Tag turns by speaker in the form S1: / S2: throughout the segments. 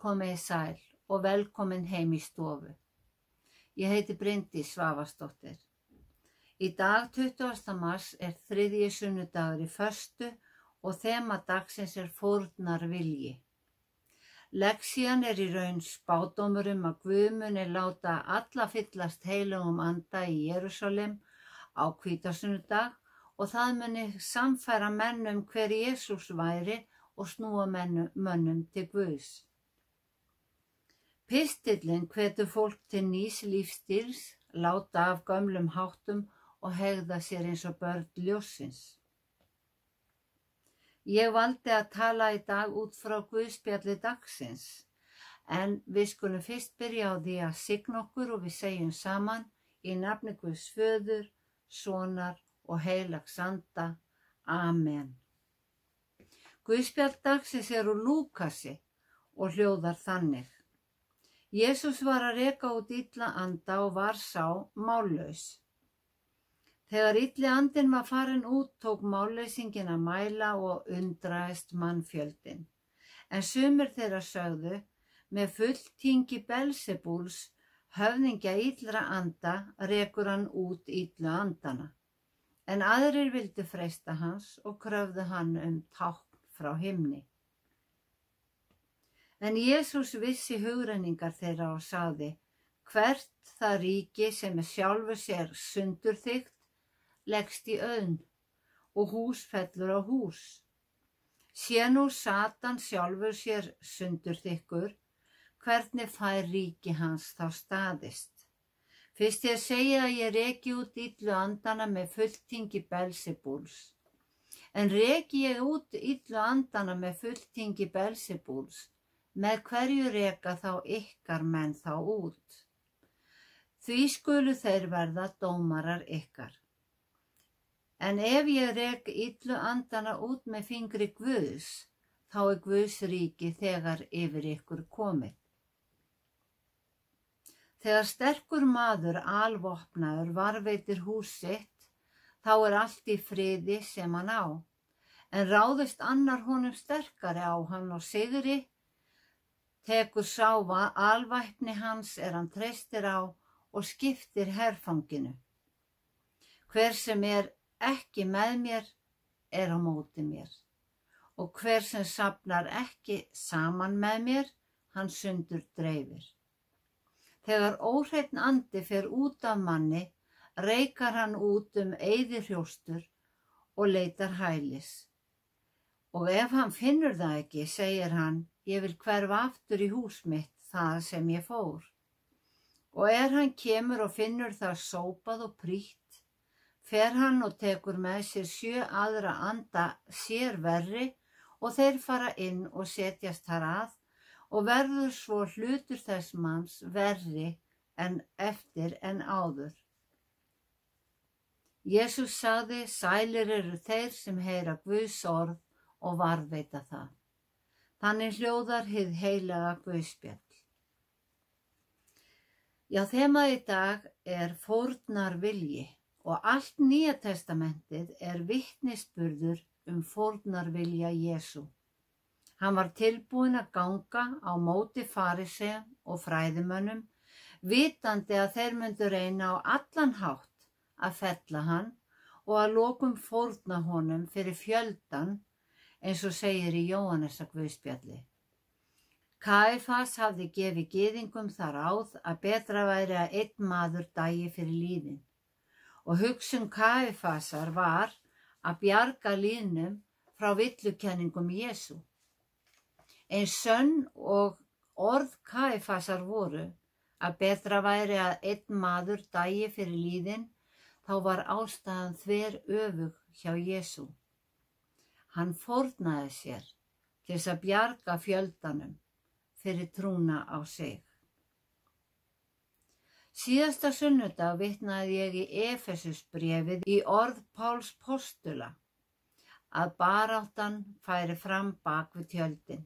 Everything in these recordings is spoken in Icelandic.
S1: Komið sæl og velkomin heim í stofu. Ég heiti Bryndís Svavarsdóttir. Í dag 20. mars er 3. sunnudagur í föstu og þema dagsins er fórnarvilji. Lexían er í raun spádómur að Guð muni láta alla fyllast heilögum anda í Jerúsalem á hvítasunnudag og það muni samfæra menn hver Jesús væri og snúa mönnum til Guðs. Pistillinn hvetur fólk til nýs lífstíls, láta af gömlum háttum og hegða sér eins og börn ljóssins. Ég valdi að tala í dag út frá Guðspjalli dagsins, en við skulum fyrst byrja á því að signa okkur og við segjum saman í nafni Guðs Föður, Sonar og heilags anda. Amen. Guðspjall dagsins er úr Lúkasi og hljóðar þannig. Jesús var að reka út illa anda og var sá mállaus. Þegar illi andinn var farin út, tók málleysingin að mæla og undraðist mannfjöldin. En sumir þeirra sögðu, með fulltingi Belsebúls, höfðingja illra anda, rekur hann út illu andana. En aðrir vildu freista hans og kröfðu hann tákn frá himni. En Jesús vissi hugrenningar þeirra og sagði, hvert það ríki sem sjálfu sér sundurþykkt, leggst í auðn og hús fellur á hús. Sé nú Satan sjálfur sér sundurþykkur, hvernig fær ríki hans þá staðist? Fyrst ég segi að ég reki út illu andana með fulltingi Belsebúls. En reki ég út illu andana með fulltingi Belsebúls, með hverju reka þá ykkar menn þá út? Því skulu þeir verða dómarar ykkar. En ef ég rek illu andana út með fingri Guðs, þá er Guðs ríki þegar yfir ykkur komið. Þegar sterkur maður alvopnaður varveitir hús sitt, þá er allt í friði sem hann á. En ráðist annar honum sterkari á hann og sigri, tekur sá alvæpni hans hann treystir á og skiptir herfanginu. Hver sem er ekki með mér á móti mér, og hver sem safnar ekki saman með mér, hann sundur dreifir. Þegar óhreinn andi fer út af manni, reikar hann út eyðihrjóstur og leitar hælis. Og ef hann finnur það ekki, segir hann, ég vil hverfa aftur í hús mitt, það sem ég fór. Og hann kemur og finnur það sópað og prýtt, fer hann og tekur með sér 7 aðra anda sér verri og þeir fara inn og setjast þar að og verður svo hlutur þess manns verri eftir en áður. Jesús sagði, sælir eru þeir sem heyra Guðs orð og varðveita það. Þannig hljóðar hið heilaga Guðspjall. Já, þemað í dag er fórnarvilji og allt Nýja testamentið er vitnisburður fórnarvilja Jesú. Hann var tilbúinn að ganga á móti fariseum og fræðimönnum, vitandi að þeir myndu reyna á allan hátt að fella hann og að lokum fórna honum fyrir fjöldan, eins og segir í Jóhannesar Guðspjalli. Kaífas hafði gefið gyðingum það ráð að betra væri að einn maður dæi fyrir lýðinn. Og hugsun Kaífasar var að bjarga lýðnum frá villukenningum Jesú. Eins sönn og orð Kaífasar voru að betra væri að einn maður dæi fyrir lýðinn, þá var ástæðan þveröfug hjá Jesú. Hann fórnaði sér til þess að bjarga fjöldanum fyrir trúna á sig. Síðasta sunnudag vitnaði ég í Efesusbréfið í orð Páls postula að baráttan færi fram bak við tjöldin.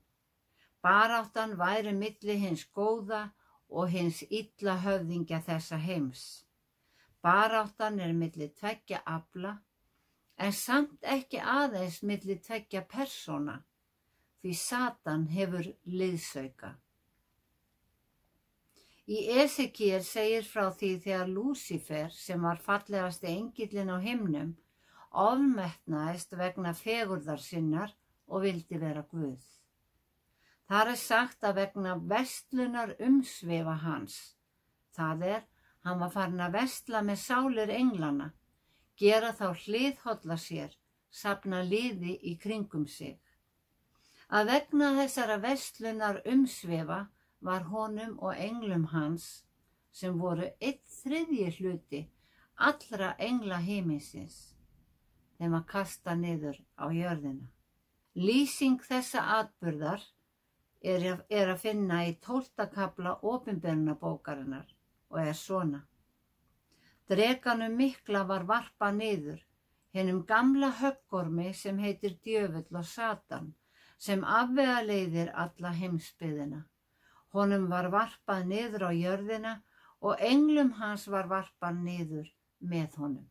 S1: Baráttan væri milli hins góða og hins illa höfðingja þessa heims. Baráttan er milli tveggja afla, en samt ekki aðeins milli tveggja persóna, því Satan hefur liðsauka. Í Esekiel segir frá því þegar Lúsífer, sem var fallegasti engillinn á himnum, ofmetnaðist vegna fegurðar sinnar og vildi vera Guð. Þar er sagt að vegna verslunar umsvifa hans, það er, hann var farinn að versla með sálir englana, gera þá hliðholla sér, safna liði í kringum sig. Að vegna þessara verslunar umsvifa var honum og englum hans, sem voru 1/3 hluti allra engla himinsins, þeim að kasta niður á jörðina. Lýsing þessa atburðar er að finna í 12. kafla Opinberunarbókarinnar og er svona. Drekanum mikla var varpað niður, hinum gamla höggormi sem heitir djöfull og Satan, sem afvegaleiðir alla heimsbyggðina. Honum var varpað niður á jörðina og englum hans var varpað niður með honum.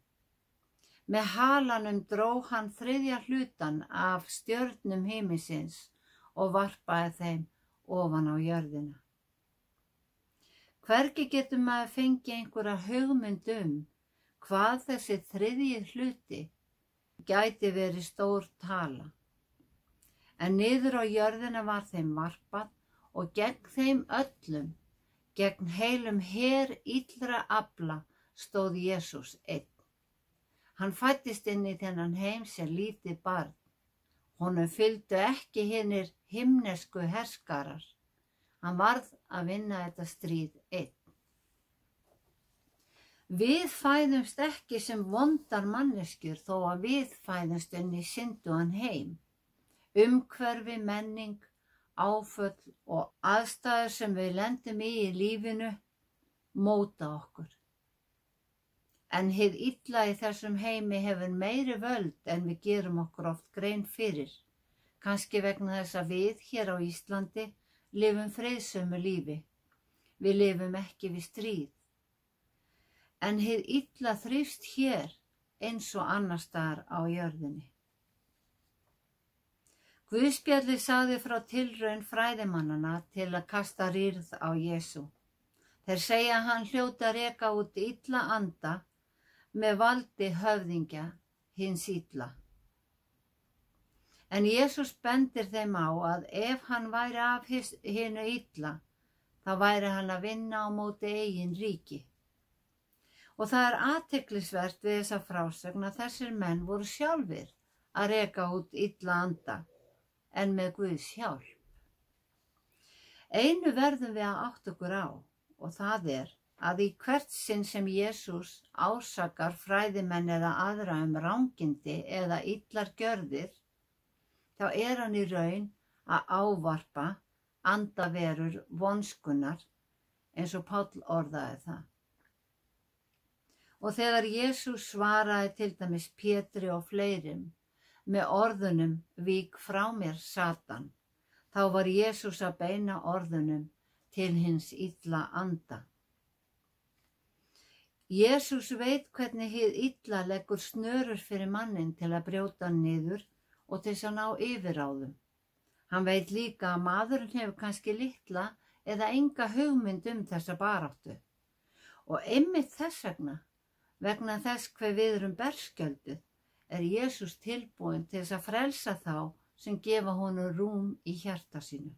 S1: Með halanum dró hann 3. hlutan af stjörnum himinsins og varpaði þeim ofan á jörðina. Hvergi getur maður fengið einhverja hugmynd hvað þessi 3. hluti gæti verið stór tala. En niður á jörðina var þeim varpað og gegn þeim öllum, gegn heilum her illra afla stóð Jesús einn. Hann fæddist inn í þennan heim sem lítið barn. Honum fylgdu ekki hinir himnesku herskarar. Hann varð að vinna þetta stríð einn. Við fæðumst ekki sem vondar manneskjur þó að við fæðumst inn í syndugan heim. Umhverfi, menning, áföll og aðstæður sem við lendum í lífinu móta okkur. En hið illa í þessum heimi hefur meiri völd en við gerum okkur oft grein fyrir, kannski vegna þess að við hér á Íslandi lifum friðsömu lífi. Við lifum ekki við stríð. En hið illa þrífst hér eins og annars staðar á jörðinni. Guðspjallið sagði frá tilraun fræðimannana til að kasta rýrð á Jesú. Þeir segja að hann hljóti að reka út illa anda með valdi höfðingja hins illa. En Jesús bendir þeim á að ef hann væri af hinu illa, þá væri hann að vinna á móti eigin ríki. Og það er athyglisvert við þessa frásögn að þessir menn voru sjálfir að reka út illa anda, en með Guðs hjálp. Einu verðum við að átta okkur á, og það er að í hvert sinn sem Jesús ásakar fræðimenn eða aðra rangindi eða illar gjörðir, þá er hann í raun að ávarpa andaverur vonskunnar, eins og Páll orðaði það. Og þegar Jesús svaraði til dæmis Pétri og fleirum með orðunum vík frá mér Satan, þá var Jesús að beina orðunum til hins illa anda. Jesús veit hvernig hið illa leggur snörur fyrir mannin til að brjóta hann niður og til þess að ná yfirráðum. Hann veit líka að maðurinn hefur kannski litla eða enga hugmynd þessa baráttu. Og einmitt þess vegna þess hve við erum berskjölduð, er Jesús tilbúinn til þess að frelsa þá sem gefa honum rúm í hjarta sínu.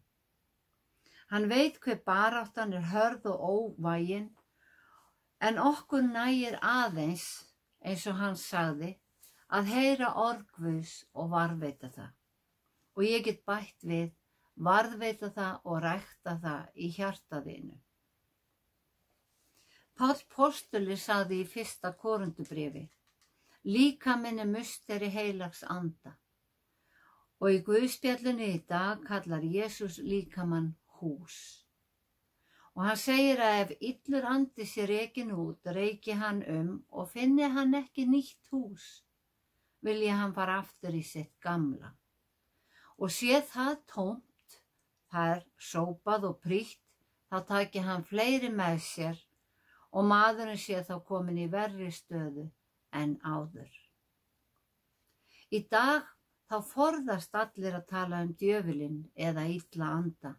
S1: Hann veit hve baráttan er hörð og óvægin, en okkur nægir aðeins, eins og hann sagði, að heyra orð Guðs og varðveita það. Og ég get bætt við, varðveita það og rækta það í hjartaðinu. Páll postuli sagði í 1. Korintubréfi, líkaminn er musteri heilags anda. Og í Guðspjallinu í dag kallar Jesús líkamann hús. Og hann segir að ef illur andi sé rekin út, reiki hann og finni hann ekki nýtt hús, vilji hann fara aftur í sitt gamla. Og sé það tómt, það er sópað og prýtt, þá taki hann fleiri með sér og maðurinn sé þá komin í verri stöðu en áður. Í dag þá forðast allir að tala djöfulinn eða illa anda.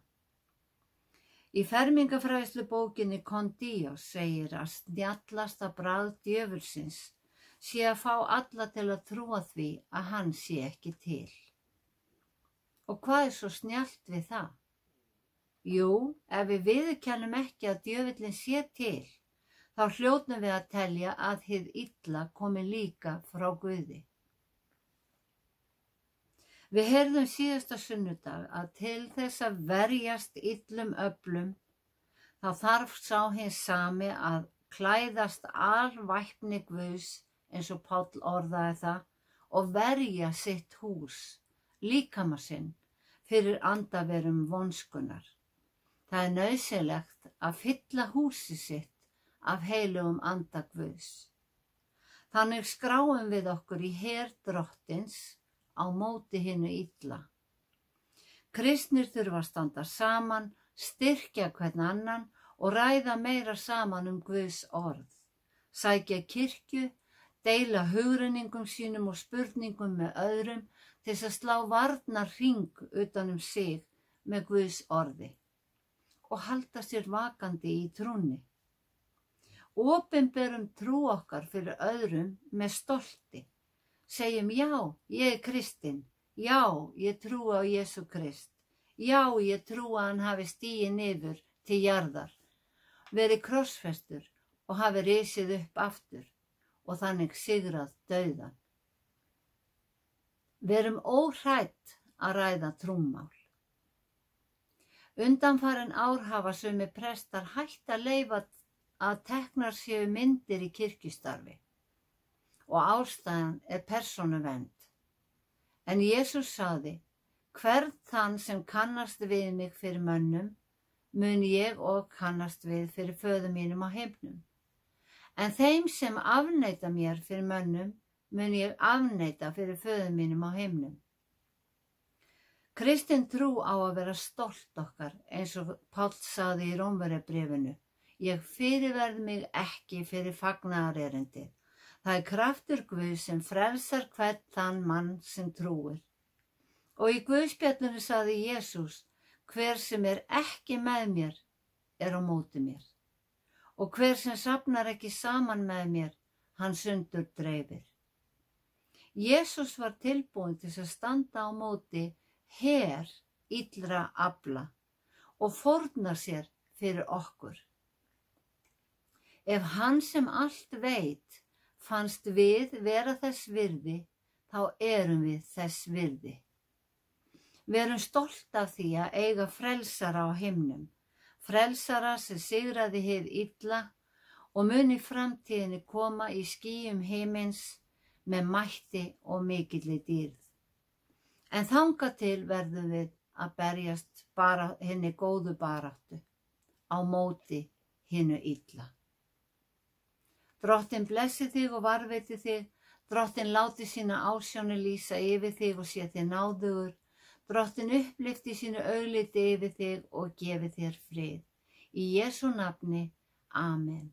S1: Í fermingafræðslubókinni Kondíos segir að snjallasta bragð djöfulsins sé að fá alla til að trúa því að hann sé ekki til. Og hvað er svo snjallt við það? Jú, ef við viðurkennum ekki að djöfullinn sé til, þá hljótum við að telja að hið illa komi líka frá Guði. Við heyrðum síðasta sunnudag að til þess að verjast illum öflum, þá þarf sá hinn sami að klæðast alvæpni Guðs, eins og Páll orðaði það, og verja sitt hús, líkama sinn, fyrir andaverum vonskunar. Það er nauðsynlegt að fylla húsið sitt af heilugum anda Guðs. Þannig skráum við okkur í her Drottins á móti hinu illa. Kristnir þurfa að standa saman, styrkja hvern annan og ræða meira saman Guðs orð, sækja kirkju, deila hugrenningum sínum og spurningum með öðrum til þess að slá varnar hring utan sig með Guðs orði og halda sér vakandi í trúnni. Opinberum trú okkar fyrir öðrum með stolti. Segjum já, ég er kristinn, já, ég trúi á Jesú Krist, já, ég trúi að hann hafi stigið niður til jarðar, verið krossfestur og hafi risið upp aftur og þannig sigrað dauðan. Verum óhrædd að ræða trúmál. Undanfarin ár hafa sumir prestar hætt að leyfa að teknar séu myndir í kirkjustarfi. Og ástæðan er persónuvernd. En Jesús sagði, hvern þann sem kannast við mig fyrir mönnum, mun ég og kannast við fyrir föður mínum á himnum. En þeim sem afneita mér fyrir mönnum, mun ég afneita fyrir föður mínum á himnum. Kristin trú á að vera stolt okkar, eins og Páll sagði í Rómverjabréfinu. Ég fyrirverð mig ekki fyrir fagnaðarerindið. Það er kraftur Guðs sem frelsar hvern þann mann sem trúir. Og í Guðspjallinu sagði Jesús, hver sem er ekki með mér er á móti mér. Og hver sem safnar ekki saman með mér, hann sundur dreifir. Jesús var tilbúinn til að standa á móti her illra afla og fórna sér fyrir okkur. Ef hann sem allt veit fannst við vera þess virði, þá erum við þess virði. Verum stolt af því að eiga frelsara á himnum, frelsara sem sigraði hið illa og mun í framtíðinni koma í skýjum himins með mætti og mikilli dýrð. En þangað til verðum við að berjast bara hinni góðu baráttu á móti hinu illa. Drottinn blessi þig og varveiti þig, Drottinn láti sína ásjónu lýsa yfir þig og sé þig náðugur, Drottinn upplyfti sínu augliti yfir þig og gefi þér frið. Í Jesú nafni, Amen.